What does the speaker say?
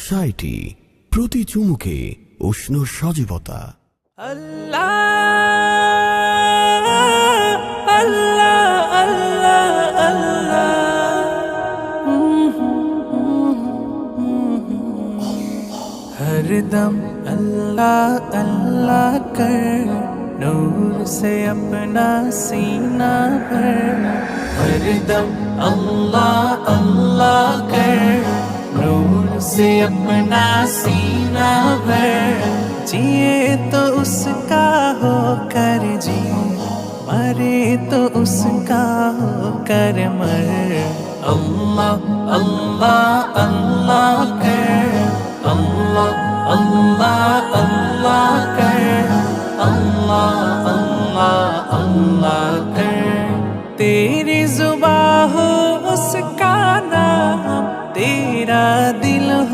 উৎসাহটি প্রতি চুমুকে উষ্ণ সজীবতা। আল্লাহ আল্লাহ আল্লাহ আল্লাহ, ہر دم اللہ اللہ کر، نور سے اپنا سینہ بھر، ہر دم اللہ اللہ کر، نور سے اپنا سینہ بھر، جیے تو اس کا ہو کر جی، مرے تو اس کا ہو کر مر، اللہ اللہ اللہ کر،